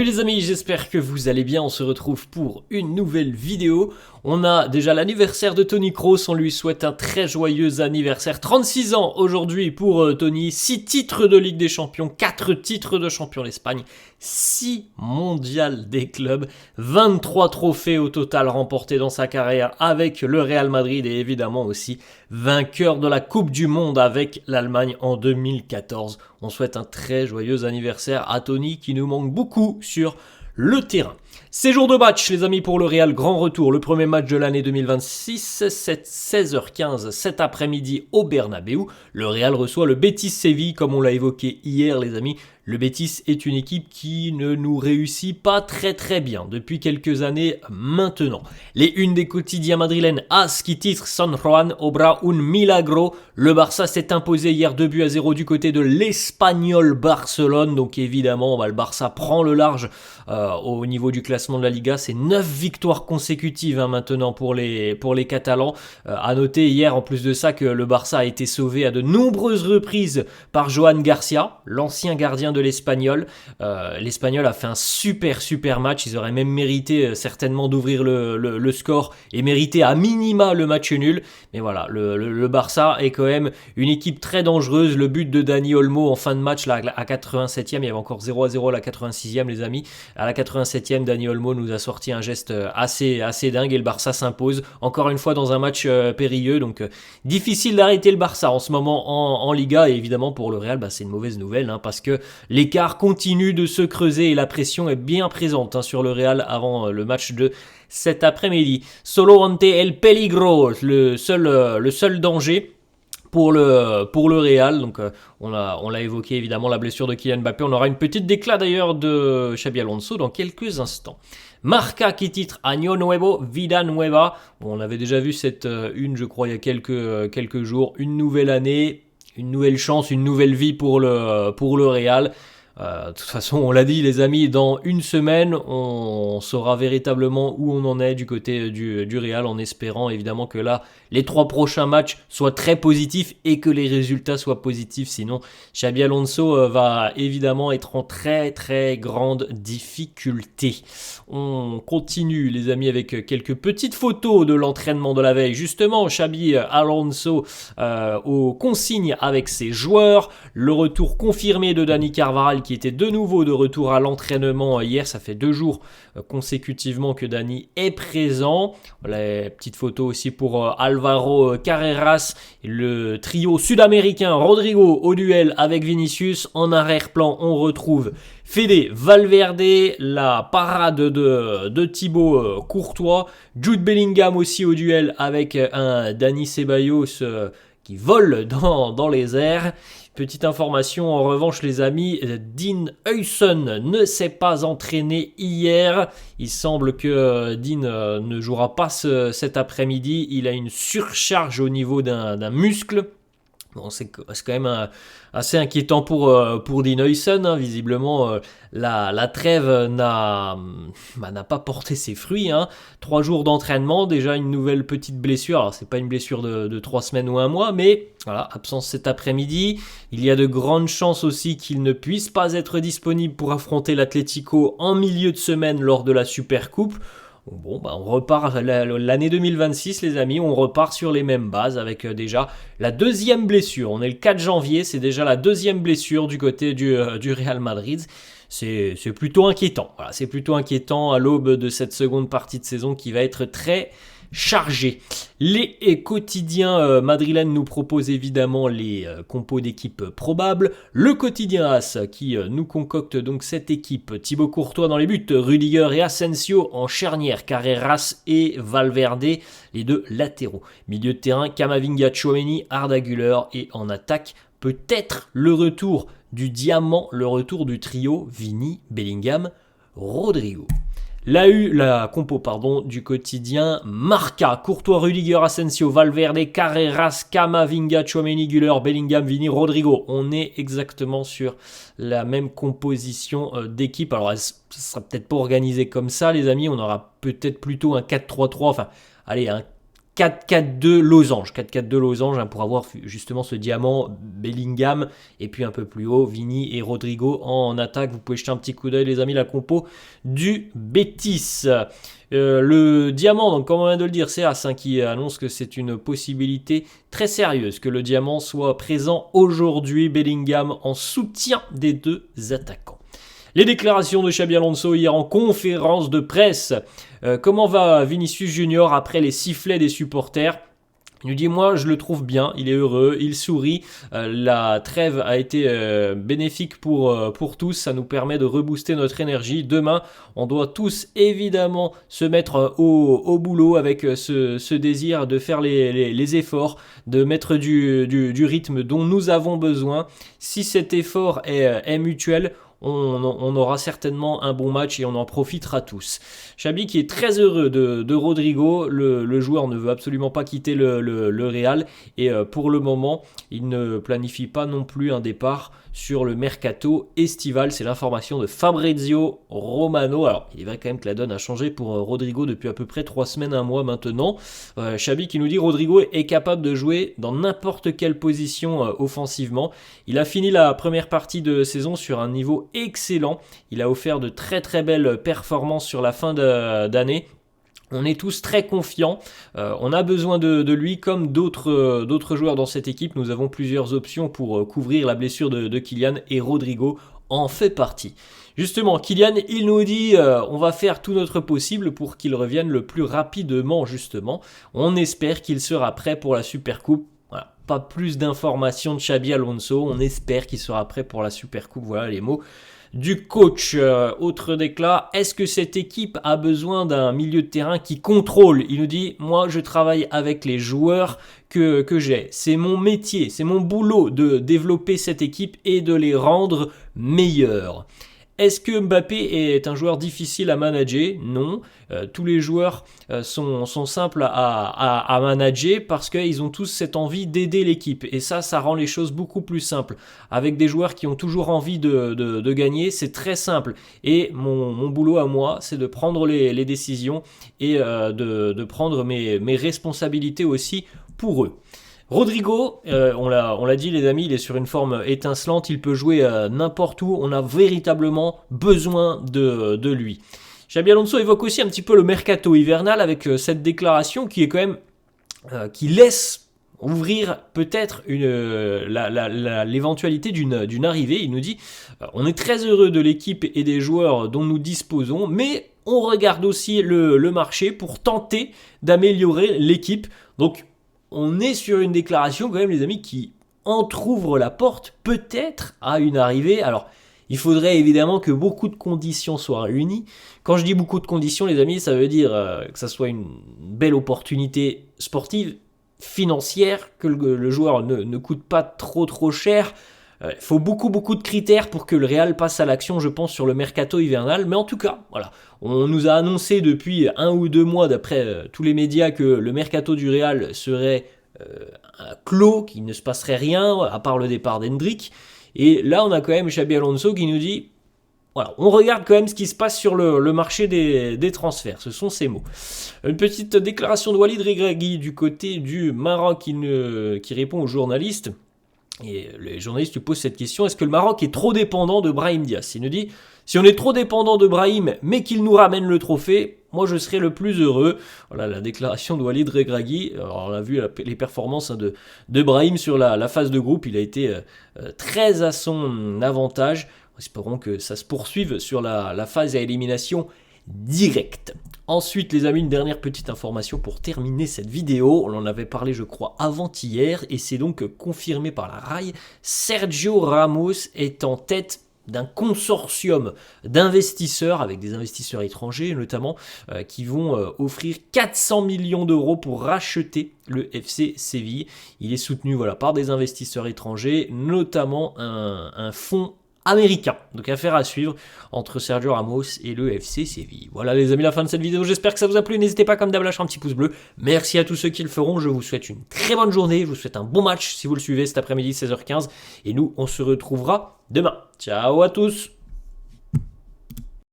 Salut les amis, j'espère que vous allez bien, on se retrouve pour une nouvelle vidéo. On a déjà l'anniversaire de Tony Kroos, on lui souhaite un très joyeux anniversaire. 36 ans aujourd'hui pour Tony, 6 titres de Ligue des Champions, 4 titres de champion d'Espagne, 6 mondiales des clubs, 23 trophées au total remportés dans sa carrière avec le Real Madrid et évidemment aussi vainqueur de la Coupe du Monde avec l'Allemagne en 2014. On souhaite un très joyeux anniversaire à Tony qui nous manque beaucoup sur le terrain. C'est jour de match les amis pour le Real, grand retour, le premier match de l'année 2026, 16h15 cet après-midi au Bernabéu. Le Real reçoit le Betis Séville comme on l'a évoqué hier les amis. Le Betis est une équipe qui ne nous réussit pas très bien depuis quelques années maintenant. Les unes des quotidiens madrilènes AS qui titre San Juan obra un milagro. Le Barça s'est imposé hier 2-0 du côté de l'Espagnol Barcelone. Donc évidemment le Barça prend le large au niveau du classement de la Liga. C'est 9 victoires consécutives maintenant pour les Catalans. À noter hier en plus de ça que le Barça a été sauvé à de nombreuses reprises par Johan Garcia, l'ancien gardien de l'Espagnol. L'Espagnol a fait un super match. Ils auraient même mérité certainement d'ouvrir le score et mérité à minima le match nul. Mais voilà, le Barça est quand même une équipe très dangereuse. Le but de Dani Olmo en fin de match là, à 87e, il y avait encore 0-0 à la 86e les amis. À la 87e, Dani Olmo nous a sorti un geste assez dingue et le Barça s'impose encore une fois dans un match périlleux. Donc difficile d'arrêter le Barça en ce moment en Liga et évidemment pour le Real c'est une mauvaise nouvelle parce que l'écart continue de se creuser et la pression est bien présente sur le Real avant le match de cet après-midi. Solo ante el peligro, le seul danger pour le Real. Donc on l'a évoqué évidemment la blessure de Kylian Mbappé. On aura une petite déclat d'ailleurs de Xabi Alonso dans quelques instants. Marca qui titre Año Nuevo, Vida Nueva. Bon, on avait déjà vu cette une je crois il y a quelques jours. Une nouvelle année, une nouvelle chance, une nouvelle vie pour le Real. De toute façon, on l'a dit les amis, dans une semaine, on saura véritablement où on en est du côté du Real en espérant évidemment que là, les 3 prochains matchs soient très positifs et que les résultats soient positifs. Sinon, Xabi Alonso va évidemment être en très grande difficulté. On continue les amis avec quelques petites photos de l'entraînement de la veille. Justement, Xabi Alonso aux consignes avec ses joueurs. Le retour confirmé de Dani Carvajal qui était de nouveau de retour à l'entraînement hier. Ça fait 2 jours consécutivement que Dani est présent. Les petites photos aussi pour Alvaro Carreras et le trio sud-américain Rodrigo au duel avec Vinicius. En arrière-plan, on retrouve Fede Valverde, la parade de Thibaut Courtois, Jude Bellingham aussi au duel avec un Dani Ceballos qui vole dans les airs. Petite information en revanche les amis, Dean Huijsen ne s'est pas entraîné hier. Il semble que Dean ne jouera pas cet après-midi. Il a une surcharge au niveau d'un muscle. Bon, c'est quand même assez inquiétant pour Dean Huijsen. Visiblement, la trêve n'a pas porté ses fruits. 3 jours d'entraînement, déjà une nouvelle petite blessure. Alors, c'est pas une blessure de 3 semaines ou 1 mois, mais voilà, absence cet après-midi. Il y a de grandes chances aussi qu'il ne puisse pas être disponible pour affronter l'Atlético en milieu de semaine lors de la Supercoupe. Bon, on repart l'année 2026 les amis, on repart sur les mêmes bases avec déjà la deuxième blessure. On est le 4 janvier, c'est déjà la deuxième blessure du côté du Real Madrid. C'est plutôt inquiétant. Voilà, c'est plutôt inquiétant à l'aube de cette seconde partie de saison qui va être très chargé. Les quotidiens madrilènes nous proposent évidemment les compos d'équipes probables. Le quotidien AS qui nous concocte donc cette équipe. Thibaut Courtois dans les buts, Rudiger et Asensio en charnière, Carreras et Valverde, les 2 latéraux. Milieu de terrain, Camavinga, Tchouaméni, Arda Güler et en attaque, peut-être le retour du diamant, le retour du trio Vini, Bellingham, Rodrigo. La compo du quotidien Marca, Courtois, Rudiger, Asensio, Valverde, Carreras, Camavinga, Tchouaméni, Güler, Bellingham, Vini, Rodrigo. On est exactement sur la même composition d'équipe. Alors, ça sera peut-être pas organisé comme ça, les amis. On aura peut-être plutôt un 4-3-3. Enfin, allez, un 4-4-2 losange, 4-4-2 losange hein, pour avoir justement ce diamant Bellingham et puis un peu plus haut Vini et Rodrigo en attaque. Vous pouvez jeter un petit coup d'œil les amis, la compo du Betis. Le diamant, donc comme on vient de le dire, c'est As hein, qui annonce que c'est une possibilité très sérieuse que le diamant soit présent aujourd'hui. Bellingham en soutien des deux attaquants. Les déclarations de Xabi Alonso hier en conférence de presse. Comment va Vinicius Junior après les sifflets des supporters ? Il nous dit, moi je le trouve bien, il est heureux, il sourit, la trêve a été bénéfique pour tous, ça nous permet de rebooster notre énergie. Demain, on doit tous évidemment se mettre au boulot avec ce désir de faire les efforts, de mettre du rythme dont nous avons besoin. Si cet effort est mutuel, on aura certainement un bon match et on en profitera tous. Xabi qui est très heureux de Rodrigo, le joueur ne veut absolument pas quitter le Real et pour le moment il ne planifie pas non plus un départ sur le mercato estival. C'est l'information de Fabrizio Romano. Alors il est vrai quand même que la donne a changé pour Rodrigo depuis à peu près 3 semaines, 1 mois maintenant. Xabi qui nous dit Rodrigo est capable de jouer dans n'importe quelle position offensivement. Il a fini la première partie de saison sur un niveau excellent. Il a offert de très très belles performances sur la fin d'année. On est tous très confiants, on a besoin de lui comme d'autres joueurs dans cette équipe. Nous avons plusieurs options pour couvrir la blessure de Kylian et Rodrigo en fait partie. Justement, Kylian, il nous dit on va faire tout notre possible pour qu'il revienne le plus rapidement justement. On espère qu'il sera prêt pour la Supercoupe. Voilà, pas plus d'informations de Xabi Alonso, on espère qu'il sera prêt pour la Supercoupe, voilà les mots du coach. Autre déclat, est-ce que cette équipe a besoin d'un milieu de terrain qui contrôle ? Il nous dit, moi je travaille avec les joueurs que j'ai, c'est mon métier, c'est mon boulot de développer cette équipe et de les rendre meilleurs. Est-ce que Mbappé est un joueur difficile à manager ? Non. Tous les joueurs sont simples à manager parce qu'ils ont tous cette envie d'aider l'équipe. Et ça rend les choses beaucoup plus simples. Avec des joueurs qui ont toujours envie de gagner, c'est très simple. Et mon boulot à moi, c'est de prendre les décisions et de prendre mes responsabilités aussi pour eux. Rodrigo, on l'a dit les amis, il est sur une forme étincelante, il peut jouer n'importe où, on a véritablement besoin de lui. Xabi Alonso évoque aussi un petit peu le mercato hivernal avec cette déclaration qui est quand même, qui laisse ouvrir peut-être l'éventualité d'une arrivée. Il nous dit, on est très heureux de l'équipe et des joueurs dont nous disposons, mais on regarde aussi le marché pour tenter d'améliorer l'équipe. Donc, on est sur une déclaration quand même les amis qui entrouvre la porte peut-être à une arrivée. Alors il faudrait évidemment que beaucoup de conditions soient réunies. Quand je dis beaucoup de conditions les amis, ça veut dire que ça soit une belle opportunité sportive, financière, que le joueur ne coûte pas trop cher. Il faut beaucoup de critères pour que le Real passe à l'action, je pense, sur le mercato hivernal. Mais en tout cas, voilà, on nous a annoncé depuis 1 ou 2 mois, d'après tous les médias, que le mercato du Real serait clos, qu'il ne se passerait rien, à part le départ d'Hendrick. Et là, on a quand même Xabi Alonso qui nous dit, voilà, on regarde quand même ce qui se passe sur le marché des transferts. Ce sont ses mots. Une petite déclaration de Walid Regragui du côté du Maroc qui répond aux journalistes. Et les journalistes lui posent cette question, est-ce que le Maroc est trop dépendant de Brahim Diaz ? Il nous dit, si on est trop dépendant de Brahim, mais qu'il nous ramène le trophée, moi je serai le plus heureux. Voilà la déclaration de Walid Regragui. Alors on a vu les performances de Brahim sur la phase de groupe, il a été très à son avantage. Espérons que ça se poursuive sur la phase à élimination directe. Ensuite les amis, une dernière petite information pour terminer cette vidéo. On en avait parlé je crois avant-hier et c'est donc confirmé par la RAI. Sergio Ramos est en tête d'un consortium d'investisseurs, avec des investisseurs étrangers notamment, qui vont offrir 400 millions d'euros pour racheter le FC Séville. Il est soutenu par des investisseurs étrangers, notamment un fonds américain. Donc affaire à suivre entre Sergio Ramos et le FC Séville. Voilà les amis, la fin de cette vidéo. J'espère que ça vous a plu. N'hésitez pas comme d'hab à lâcher un petit pouce bleu. Merci à tous ceux qui le feront. Je vous souhaite une très bonne journée. Je vous souhaite un bon match si vous le suivez cet après-midi 16h15. Et nous, on se retrouvera demain. Ciao à tous.